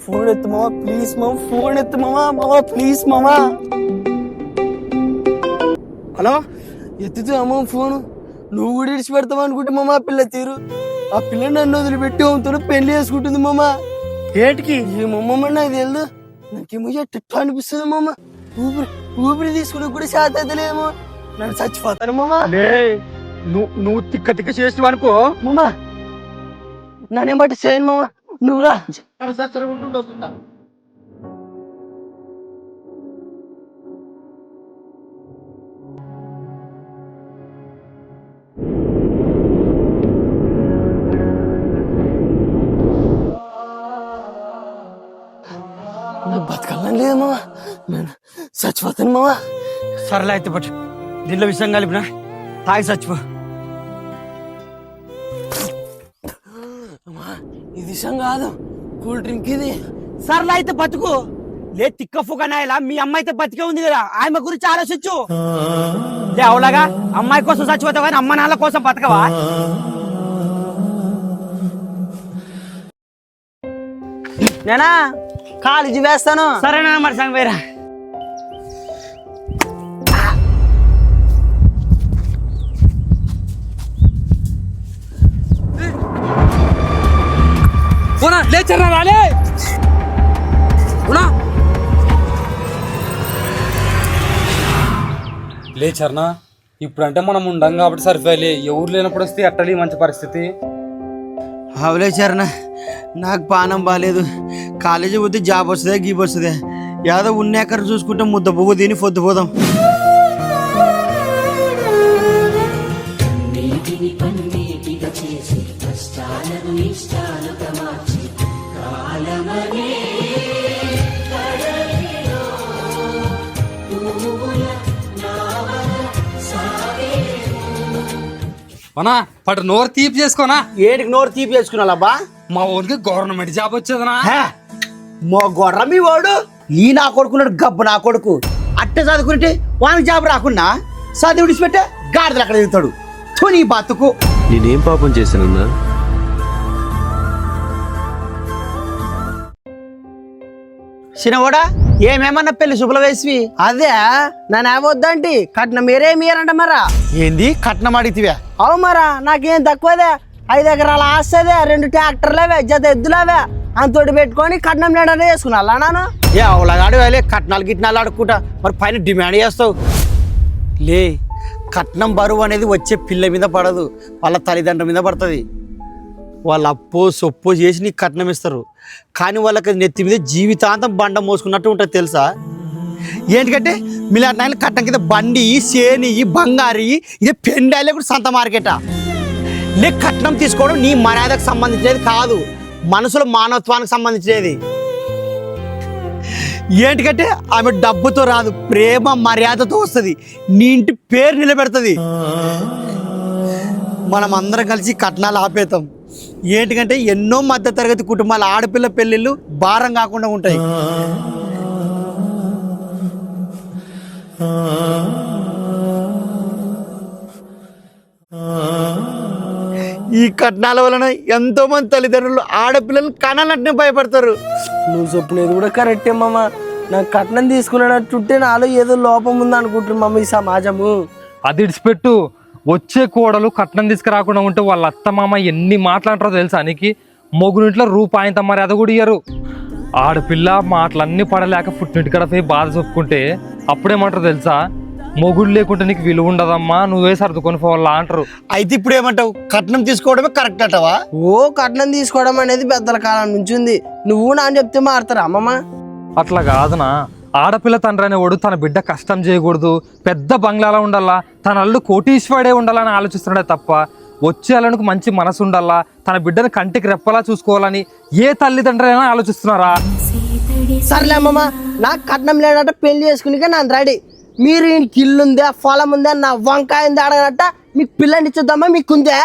Phone ఎత్తు మామ please మామ, ఫోన్ ఎత్తు మామ ప్లీజ్ మామ. హలో, ఎత్తుతూ అమ్మ ఫోను. నువ్వు కూడా ఇడిచి పెడతావు అనుకుంటే మామ ఆ పిల్ల తీరు. ఆ పిల్ల నన్ను వదిలిపెట్టి అమ్ముతాను పెళ్లి చేసుకుంటుంది మామ. ఏటికి ఏమమ్మ నాకు తెలియదు, నాకేమో ఎట్ట అనిపిస్తుంది మామ. ఊపిరి తీసుకుని కూడా శాత అవుతలేమో, నన్ను చచ్చిపోతాను మామ. నువ్వు తిక్క తిక్క చేసినావు అనుకో మామ, నన్నేం బట్టి చేయను మామ, నువ్వు రా. బతకాలని లేదు మామ, నేను చచ్చిపోతాను మామ. సరళ అయితే పట్టు, దీనిలో విషయం కలిపిన తాగి చచ్చిపో. ఇది విషయం కాదు, కూల్ డ్రింక్ ఇది. సరళ అయితే బతుకు లే, తిక్క ఫుకనాయలా మీ అమ్మ అయితే బతికే ఉంది కదా, ఆమె గురించి ఆలోచించు. లే అవులాగా అమ్మాయి కోసం చచ్చిపోతావు కానీ అమ్మ నాన్న కోసం బతకవా? నేనా కాలేజీ వేస్తాను. సరేనా మరి సంగ వేరా. లేచరా రాలే లేచర్నా, ఇప్పుడంటే మనం ఉండం కాబట్టి సరిపోయలే, ఎవరు లేనప్పుడు వస్తే అట్టలే మంచి పరిస్థితి. అవలే చరణ, నాకు పానం బాగాలేదు. కాలేజీ పోతే జాబ్ వస్తుందా గీబ్ వస్తుందా, యాదో ఉన్నాకర చూసుకుంటే ముద్ద పువ్వు తిని పొద్దుపోదాం. అనా పట్టు నోరు తీపి చేసుకోనా. ఏడికి నోరు తీపి చేసుకున్నాబా? మా ఊరికి గవర్నమెంట్ జాబ్ వచ్చేదనా. మా గొర్ర మీ వాడు ఈ నా కొడుకున్నాడు గబ్బు నా కొడుకు. అట్ట చదువుకుంటే వానికి జాబ్ రాకున్నా చదువు విడిచిపెట్టే గాడిదలు అక్కడ దిగుతాడు. నీ బతుకు. నేనేం పాపం చేశానన్నా? చిన్నవాడా ఏమేమన్నా పెళ్లి శుభ్ల వేసి అదే నన్ను ఏమొద్దంటి కట్నం మీరే మీరంట మరా. ఏంది కట్నం అడిగితే? అవు మరా, నాకేం తక్కువదే. 5 ఎకరాల ఆస్తేదే, 2 ట్రాక్టర్లేవే, జత ఎద్దులేవే, అంతోటి పెట్టుకొని కట్నం నేడనే చేసుకున్నా నాను. ఏ అవలాగాడు వెళ్ళే కట్నాలు గిట్నాలు అడుక్కుంటా, మరి పైన డిమాండ్ చేస్తావు. లే, కట్నం బరువు అనేది వచ్చే పిల్ల మీద పడదు, వాళ్ళ తల్లిదండ్రుల మీద పడుతుంది. వాళ్ళు అప్పో సొప్పో చేసి నీకు కట్నం ఇస్తారు, కానీ వాళ్ళకి నెత్తి మీద జీవితాంతం బండ మోసుకున్నట్టు ఉంటుంది తెలుసా. ఏంటికంటే మిలాంటి నాయన కట్నం కింద బండి సేని బంగారి ఇదే పెండాలే కూడా సంత మార్కెటా. లే, కట్నం తీసుకోవడం నీ మర్యాదకు సంబంధించినది కాదు, మనసులో మానవత్వానికి సంబంధించినది. ఏంటికంటే ఆమె డబ్బుతో రాదు, ప్రేమ మర్యాదతో వస్తుంది, నీ ఇంటి పేరు నిలబెడుతుంది. మనం అందరం కలిసి కట్నాలు ఆపేతాం. ఏంటికంటే ఎన్నో మధ్య తరగతి కుటుంబాల ఆడపిల్ల పెళ్ళిళ్ళు భారం కాకుండా ఉంటాయి. ఈ కట్నాల వలన ఎంతో మంది తల్లిదండ్రులు ఆడపిల్లలు కనాలంటే భయపడతారు. నువ్వు చెప్పినది కూడా కరెక్టే మామ. నాకు కట్నం తీసుకున్నట్టుంటే నాలో ఏదో లోపం ఉంది అనుకుంటున్నా మామ ఈ సమాజము. అది ఇడిచిపెట్టు, వచ్చే కోడలు కట్నం తీసుకురాకుండా ఉంటే వాళ్ళ అత్త మామ ఎన్ని మాట్లాడతారో తెలుసా నీకు. మొగునింట్లో రూపాయింత మర్యాద కూడా ఇయ్యరు. ఆడపిల్ల మాటలన్నీ పడలేక పుట్టింటి కడ పోయి బాధ చెప్పుకుంటే అప్పుడేమంటారు తెలుసా, మొగుడు లేకుంటే నీకు విలువ ఉండదమ్మా, నువ్వే సర్దుకొని పోవాలా అంటారు. అయితే ఇప్పుడు ఏమంటావు, కట్నం తీసుకోవడమే కరెక్ట్ అంటావా? ఓ, కట్నం తీసుకోవడం అనేది పెద్దల కాలం నుంచి ఉంది, నువ్వు నా చెప్తే మారుతారా అమ్మమ్మ? అట్లా కాదునా, ఆడపిల్ల తండ్రి అనేవాడు తన బిడ్డ కష్టం చేయకూడదు, పెద్ద బంగ్లాలో ఉండాలా, తన అల్లు కోటీశ్వరుడే ఉండాలని ఆలోచిస్తున్నాడే తప్ప వచ్చే అల్లునికి మంచి మనసు ఉండాలా, తన బిడ్డను కంటికి రెప్పలా చూసుకోవాలని ఏ తల్లిదండ్రులు అయినా ఆలోచిస్తున్నారా? సర్లే అమ్మమ్మ, నాకు కట్నం లేదంటే పెళ్లి చేసుకుని నన్ను రెడీ. మీరు ఈయనకి ఇల్లు ఉందా, పొలం ఉందా, నా వంకాయ ఉందా అడగనట్ట మీకు పిల్లనిచ్చేద్దామా మీకుందే?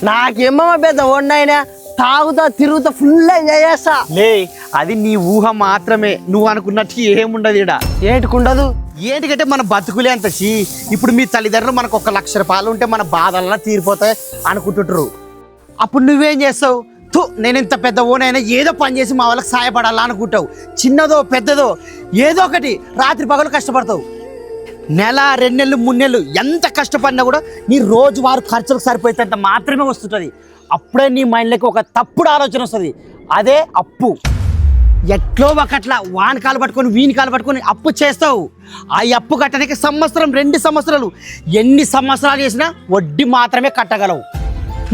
నాకేమో పెద్ద వండాయినా తాగుతా తిరుగుతా ఫుల్ ఎంజాయ్ చేస్తా. లే, అది నీ ఊహ మాత్రమే, నువ్వు అనుకున్నట్టు ఏముండదు. ఇడ ఏటుకుండదు, ఏంటికంటే మన బతుకులే అంత ఇప్పుడు మీ తల్లిదండ్రులు మనకు 1 లక్ష రూపాయలు ఉంటే మన బాధల్లా తీరిపోతాయి అనుకుంటుంటారు. అప్పుడు నువ్వేం చేస్తావు? నేను ఇంత పెద్ద ఓనైనా ఏదో పని చేసి మా వాళ్ళకి సాయపడాలా అనుకుంటావు. చిన్నదో పెద్దదో ఏదో ఒకటి రాత్రి పగలు కష్టపడతావు. నెల 2 నెలలు 3 నెలలు ఎంత కష్టపడినా కూడా నీ రోజువారు ఖర్చులకు సరిపోయేంత మాత్రమే వస్తుంటుంది. అప్పుడే నీ మైండ్లోకి ఒక తప్పుడు ఆలోచన వస్తుంది, అదే అప్పు. ఎట్లో ఒకట్లా వాని కాలు పట్టుకొని వీని కాలు పట్టుకొని అప్పు చేస్తావు. ఆ అప్పు కట్టడానికి సంవత్సరం 2 సంవత్సరాలు ఎన్ని సంవత్సరాలు చేసినా వడ్డీ మాత్రమే కట్టగలవు.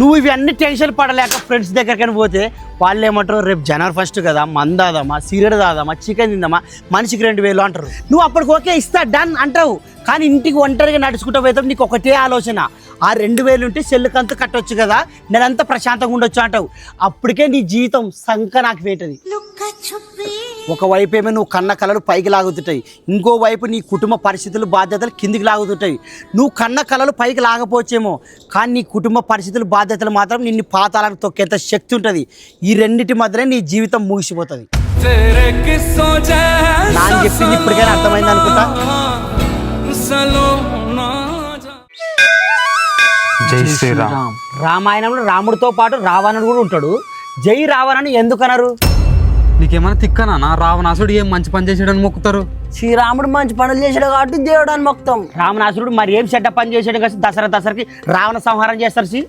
నువ్వు ఇవన్నీ టెన్షన్ పడలేక ఫ్రెండ్స్ దగ్గరికి పోతే వాళ్ళు ఏమంటారు, రేపు జనవరి 1 కదా, మందాదామా, సిగరెట్ తాదామా, చికెన్ తిందామా, మనిషికి 2000 అంటారు. నువ్వు అప్పటికి ఓకే ఇస్తా డన్ అంటావు. కానీ ఇంటికి ఒంటరిగా నడుచుకుంటూ పోతావు. నీకు ఒకటే ఆలోచన, ఆ 2000 ఉంటే సెల్లుకంతా కట్టొచ్చు కదా, నేనంతా ప్రశాంతంగా ఉండొచ్చు అంటావు. అప్పటికే నీ జీవితం సంక నాకు వేటది. ఒకవైపు ఏమో నువ్వు కన్న కళలు పైకి లాగుతుంటాయి, ఇంకోవైపు నీ కుటుంబ పరిస్థితులు బాధ్యతలు కిందికి లాగుతుంటాయి. నువ్వు కన్న కళలు పైకి లాగపోవచ్చేమో, కానీ నీ కుటుంబ పరిస్థితులు బాధ్యతలు మాత్రం నిన్ను పాతాలకు తొక్కేంత శక్తి ఉంటుంది. ఈ రెండింటి మధ్యనే నీ జీవితం ముగిసిపోతుంది. నాకు చెప్పింది ఇప్పటికైనా అర్థమైంది అనుకుంటా. జై శ్రీరామ్. రామాయణంలో రాముడితో పాటు రావణుడు కూడా ఉంటాడు. జై రావణని ఎందుకన్నారు? నీకేమైనా తిక్కనా? రావణాసుడు ఏం మంచి పని చేసాడని మొక్కుతారు. శ్రీరాముడు మంచి పనులు చేసాడు కాబట్టి దేవుడు అని మొత్తం. రావణాసురుడు మరి ఏం చెడ్డ పని చేసాడు కదా, దసరాకి రావణ సంహారం చేస్తారు.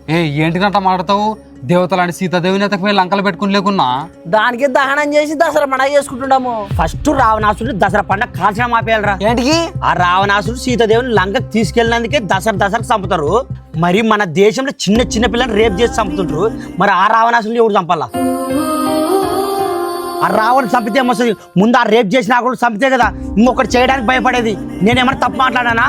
ఏంటికంట మాడతావు? దేవతలాంటి సీతాదేవిని ఎతకపోయి లంకలు పెట్టుకుని లేకున్నా దానికి దహనం చేసి దసరా పండుగ చేసుకుంటున్నాము. ఫస్ట్ రావణాసురుడు దసరా పండుగ కాల్చడం ఆపేయాలరా. ఏంటికి? ఆ రావణాసురుడు సీతాదేవిని లంకకు తీసుకెళ్ళినందుకే దసరాకు చంపుతారు. మరి మన దేశంలో చిన్న చిన్న పిల్లల్ని రేప్ చేసి చంపుతుంటారు. మరి ఆ రావణాసురుడు ఎవరు చంపాలా? ఆ రావణ చంపితే ఏమొస్తుంది? ముందు ఆ రేప్ చేసిన కూడా చంపితే కదా ఇంకొకటి చేయడానికి భయపడేది. నేనేమన్నా తప్పు మాట్లాడానా?